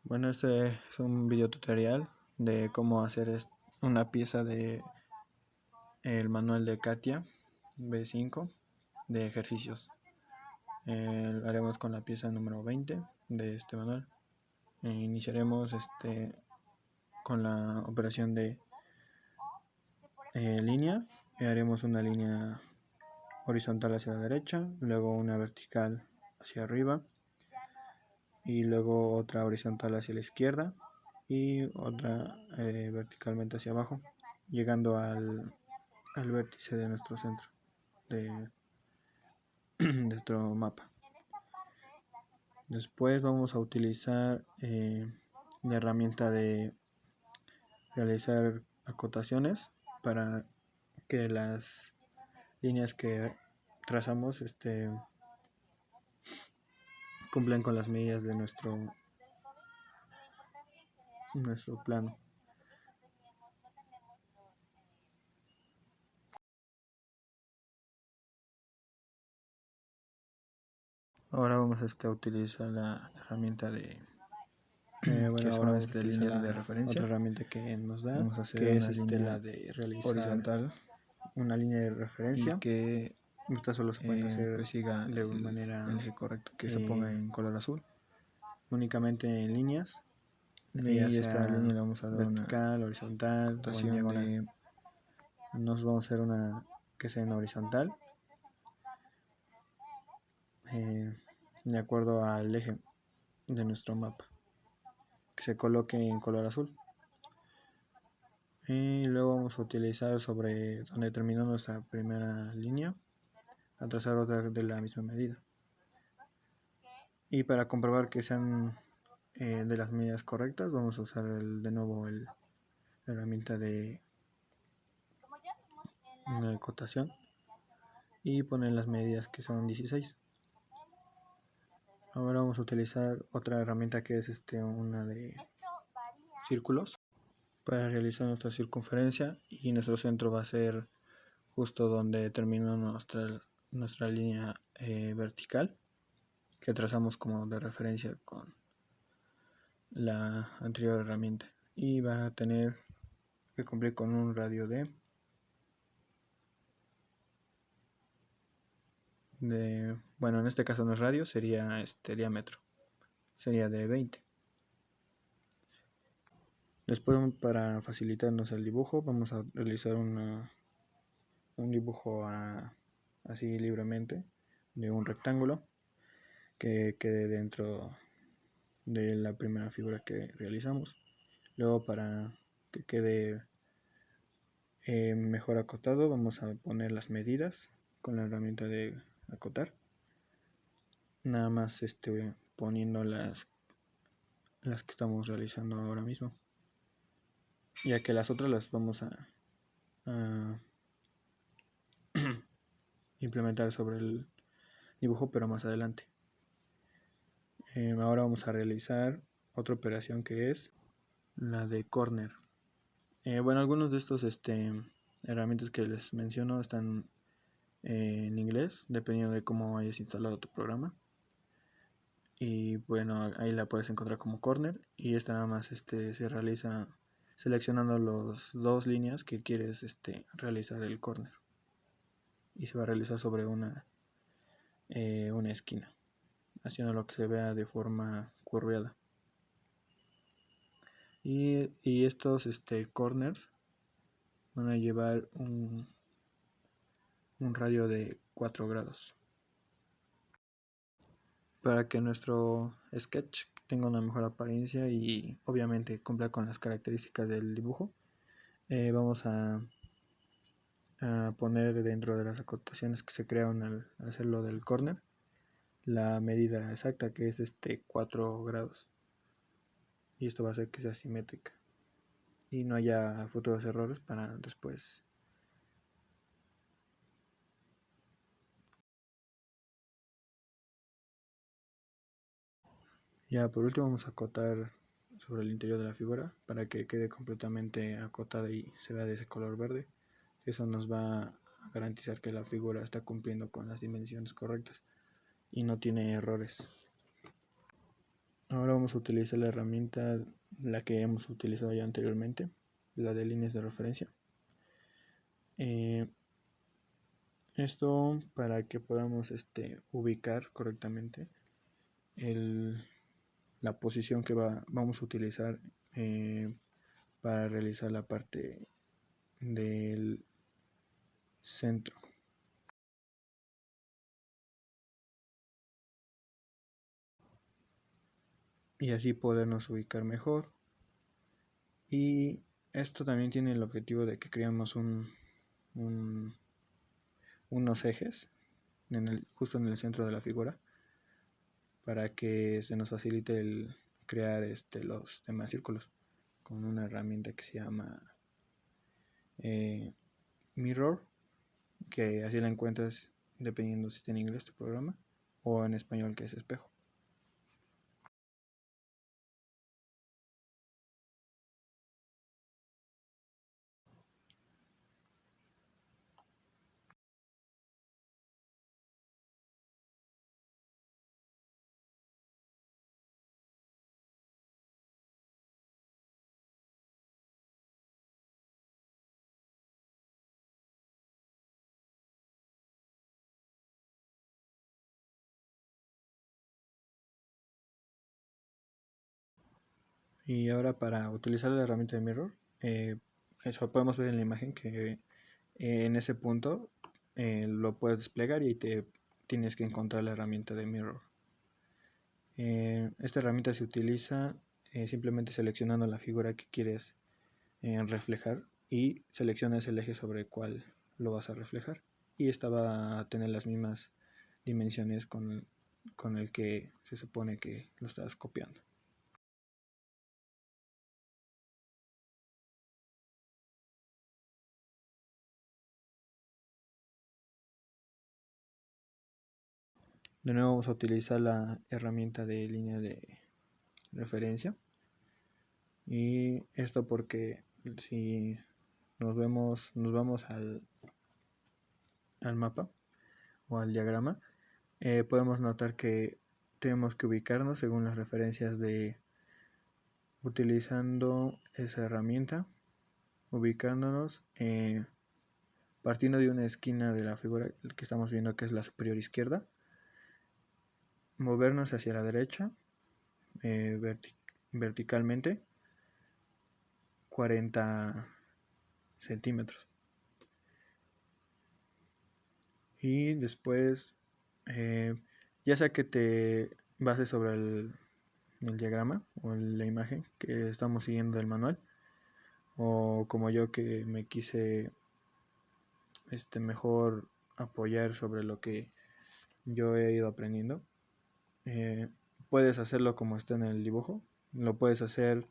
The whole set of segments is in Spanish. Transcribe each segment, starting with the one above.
Bueno, este es un video tutorial de cómo hacer una pieza de el manual de Katia B5 de ejercicios. Lo haremos con la pieza número 20 de este manual. Iniciaremos con la operación de línea. Haremos una línea horizontal hacia la derecha, luego una vertical hacia arriba y luego otra horizontal hacia la izquierda y otra verticalmente hacia abajo, llegando al vértice de nuestro centro de nuestro mapa. Después vamos a utilizar la herramienta de realizar acotaciones para que las líneas que trazamos cumplan con las medidas de nuestro plano. Ahora vamos a utilizar la herramienta de bueno, ahora vamos a utilizar líneas de referencia. otra herramienta que nos da, vamos a hacer que una es línea la de realizar horizontal, una línea de referencia, y que esta solo se puede hacer pues siga de manera el eje correcto, que se ponga en color azul, únicamente en líneas, y esta línea le vamos a dar vertical, una horizontal o en rotación diagonal. nos vamos a hacer una que sea en horizontal, de acuerdo al eje de nuestro mapa, que se coloque en color azul. Y luego vamos a utilizar sobre donde terminó nuestra primera línea a trazar otra de la misma medida, y para comprobar que sean de las medidas correctas vamos a usar de nuevo la herramienta de acotación y poner las medidas que son 16. Ahora vamos a utilizar otra herramienta que es una de círculos para realizar nuestra circunferencia, y nuestro centro va a ser justo donde termina nuestra línea vertical que trazamos como de referencia con la anterior herramienta, y va a tener que cumplir con un radio de bueno, en este caso no es radio, sería diámetro, sería de 20. Después, para facilitarnos el dibujo, vamos a realizar un dibujo así libremente de un rectángulo que quede dentro de la primera figura que realizamos. Luego, para que quede mejor acotado, vamos a poner las medidas con la herramienta de acotar, nada más poniendo las que estamos realizando ahora mismo, ya que las otras las vamos a implementar sobre el dibujo, pero más adelante. Ahora vamos a realizar otra operación que es la de corner. Bueno, algunos de estos herramientas que les menciono están en inglés, dependiendo de cómo hayas instalado tu programa. Y bueno, ahí la puedes encontrar como corner, y esta nada más se realiza seleccionando las dos líneas que quieres realizar el corner, y se va a realizar sobre una esquina, haciendo lo que se vea de forma curveada. Y estos corners van a llevar un radio de 4 grados. Para que nuestro sketch tenga una mejor apariencia y obviamente cumpla con las características del dibujo, vamos a poner dentro de las acotaciones que se crearon al hacerlo del corner la medida exacta, que es 4 grados, y esto va a hacer que sea simétrica y no haya futuros errores para después. Ya por último vamos a acotar sobre el interior de la figura para que quede completamente acotada y se vea de ese color verde. Eso nos va a garantizar que la figura está cumpliendo con las dimensiones correctas y no tiene errores. Ahora vamos a utilizar la herramienta, la que hemos utilizado ya anteriormente, la de líneas de referencia. Esto para que podamos ubicar correctamente la posición que vamos a utilizar para realizar la parte del centro. Y así podernos ubicar mejor. Y esto también tiene el objetivo de que creamos unos ejes justo en el centro de la figura, para que se nos facilite el crear los demás círculos con una herramienta que se llama Mirror, que así la encuentras dependiendo si está en inglés tu programa o en español, que es espejo. Y ahora, para utilizar la herramienta de Mirror, eso podemos ver en la imagen que en ese punto lo puedes desplegar y tienes que encontrar la herramienta de Mirror. Esta herramienta se utiliza simplemente seleccionando la figura que quieres reflejar y seleccionas el eje sobre el cual lo vas a reflejar, y esta va a tener las mismas dimensiones con el que se supone que lo estás copiando. De nuevo vamos a utilizar la herramienta de línea de referencia, y esto porque si nos vamos al mapa o al diagrama, podemos notar que tenemos que ubicarnos según las referencias utilizando esa herramienta, ubicándonos partiendo de una esquina de la figura que estamos viendo, que es la superior izquierda, movernos hacia la derecha verticalmente 40 centímetros, y después ya sea que te bases sobre el diagrama o la imagen que estamos siguiendo del manual, o como yo, que me quise mejor apoyar sobre lo que yo he ido aprendiendo, puedes hacerlo como está en el dibujo. Lo puedes hacer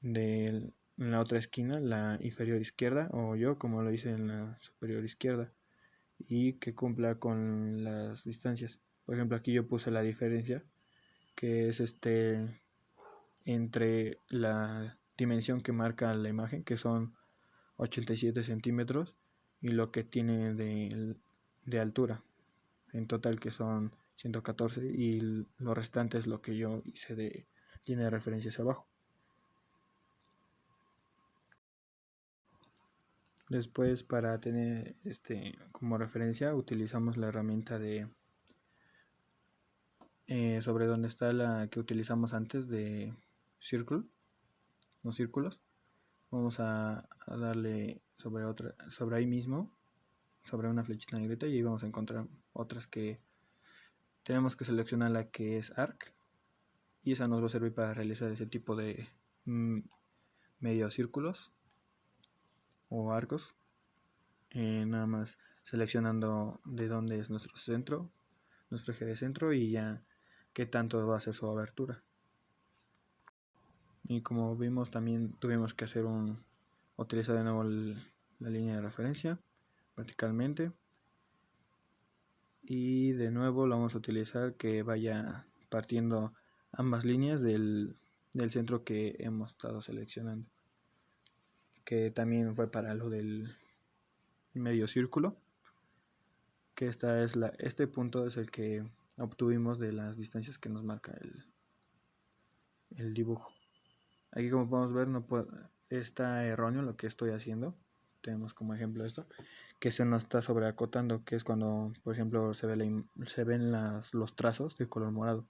en la otra esquina, la inferior izquierda, o yo como lo hice en la superior izquierda, y que cumpla con las distancias. Por ejemplo, aquí yo puse la diferencia, que es entre la dimensión que marca la imagen, que son 87 centímetros, y lo que tiene de altura en total, que son 114, y lo restante es lo que yo hice de línea de referencia hacia abajo. Después, para tener como referencia, utilizamos la herramienta de sobre donde está la que utilizamos antes de Circle, los círculos. Vamos a darle sobre ahí mismo, sobre una flechita negrita, y ahí vamos a encontrar otras que tenemos que seleccionar, la que es Arc, y esa nos va a servir para realizar ese tipo de medio círculos o arcos, nada más seleccionando de dónde es nuestro centro, nuestro eje de centro, y ya qué tanto va a ser su abertura. Y como vimos, también tuvimos que utilizar de nuevo la línea de referencia verticalmente, y de nuevo lo vamos a utilizar que vaya partiendo ambas líneas del centro que hemos estado seleccionando, que también fue para lo del medio círculo, que este punto es el que obtuvimos de las distancias que nos marca el dibujo. Aquí, como podemos ver, está erróneo lo que estoy haciendo. Tenemos como ejemplo esto, que se nos está sobreacotando, que es cuando, por ejemplo, se ven los trazos de color morado.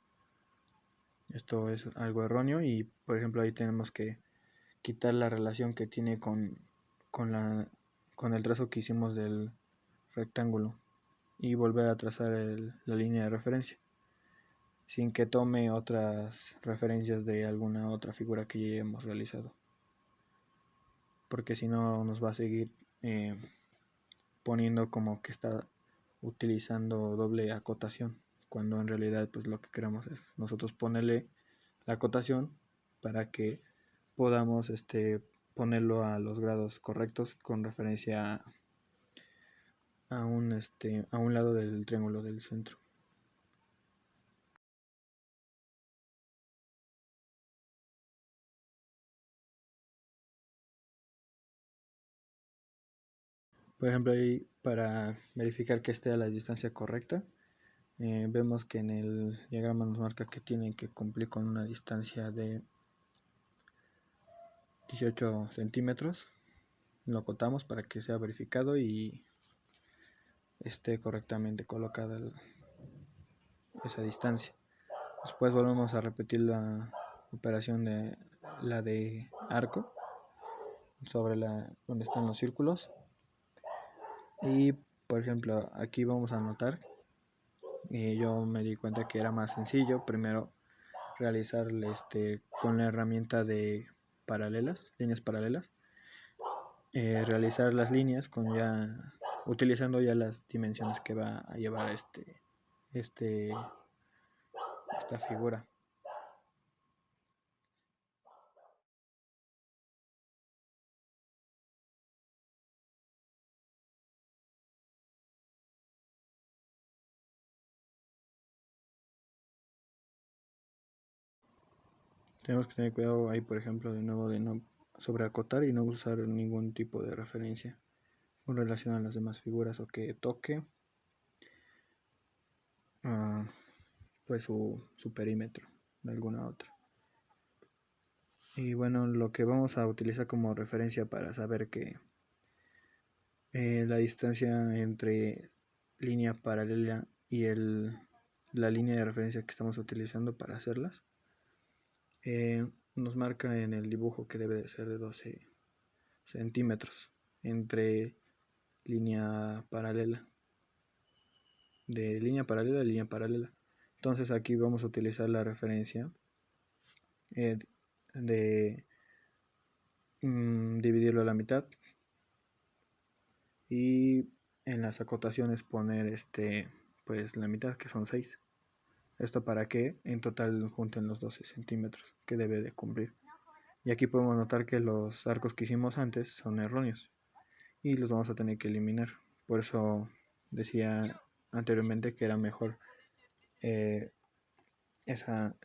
Esto es algo erróneo y, por ejemplo, ahí tenemos que quitar la relación que tiene con el trazo que hicimos del rectángulo y volver a trazar la línea de referencia, sin que tome otras referencias de alguna otra figura que ya hemos realizado, porque si no nos va a seguir poniendo como que está utilizando doble acotación, cuando en realidad pues lo que queremos es nosotros ponerle la acotación para que podamos ponerlo a los grados correctos con referencia a un lado del triángulo del centro. Por ejemplo, ahí para verificar que esté a la distancia correcta, vemos que en el diagrama nos marca que tienen que cumplir con una distancia de 18 centímetros. Lo acotamos para que sea verificado y esté correctamente colocada esa distancia. Después volvemos a repetir la operación de la de arco sobre donde están los círculos. Y por ejemplo, aquí vamos a notar, yo me di cuenta que era más sencillo primero realizar con la herramienta de líneas paralelas, realizar las líneas utilizando ya las dimensiones que va a llevar esta figura. Tenemos que tener cuidado ahí, por ejemplo, de nuevo de no sobreacotar y no usar ningún tipo de referencia con relación a las demás figuras, o que toque pues su perímetro de alguna otra. Y bueno, lo que vamos a utilizar como referencia para saber que la distancia entre línea paralela y la línea de referencia que estamos utilizando para hacerlas, nos marca en el dibujo que debe de ser de 12 centímetros entre línea paralela, de línea paralela a línea paralela. Entonces aquí vamos a utilizar la referencia de dividirlo a la mitad y en las acotaciones poner pues la mitad, que son 6. Esto para que en total junten los 12 centímetros que debe de cumplir. Y aquí podemos notar que los arcos que hicimos antes son erróneos y los vamos a tener que eliminar. Por eso decía anteriormente que era mejor esa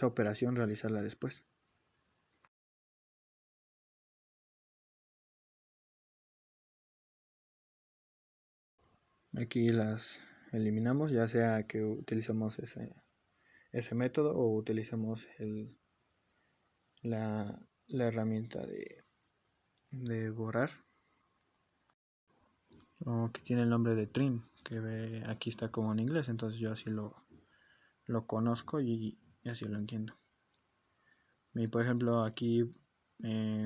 operación realizarla después. Aquí las eliminamos, ya sea que utilicemos ese método o utilicemos la herramienta de borrar, o que tiene el nombre de trim, que aquí está como en inglés, entonces yo así lo conozco y así lo entiendo. Y por ejemplo aquí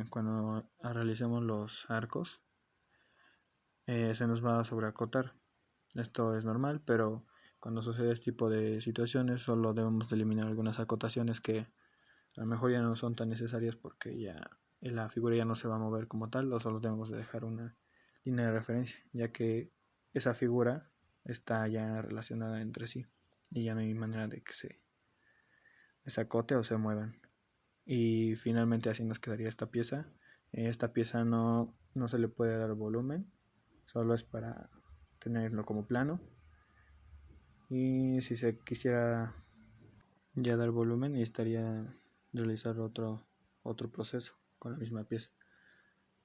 cuando realicemos los arcos se nos va a sobreacotar. Esto es normal, pero cuando sucede este tipo de situaciones solo debemos de eliminar algunas acotaciones que a lo mejor ya no son tan necesarias, porque ya la figura ya no se va a mover como tal, o solo debemos de dejar una línea de referencia, ya que esa figura está ya relacionada entre sí y ya no hay manera de que se desacote o se muevan. Y finalmente así nos quedaría esta pieza. Esta pieza no se le puede dar volumen, solo es para tenerlo como plano. Y si se quisiera ya dar volumen, y estaría realizar otro proceso con la misma pieza.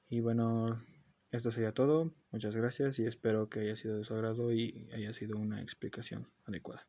Y bueno, esto sería todo. Muchas gracias y espero que haya sido de su agrado y haya sido una explicación adecuada.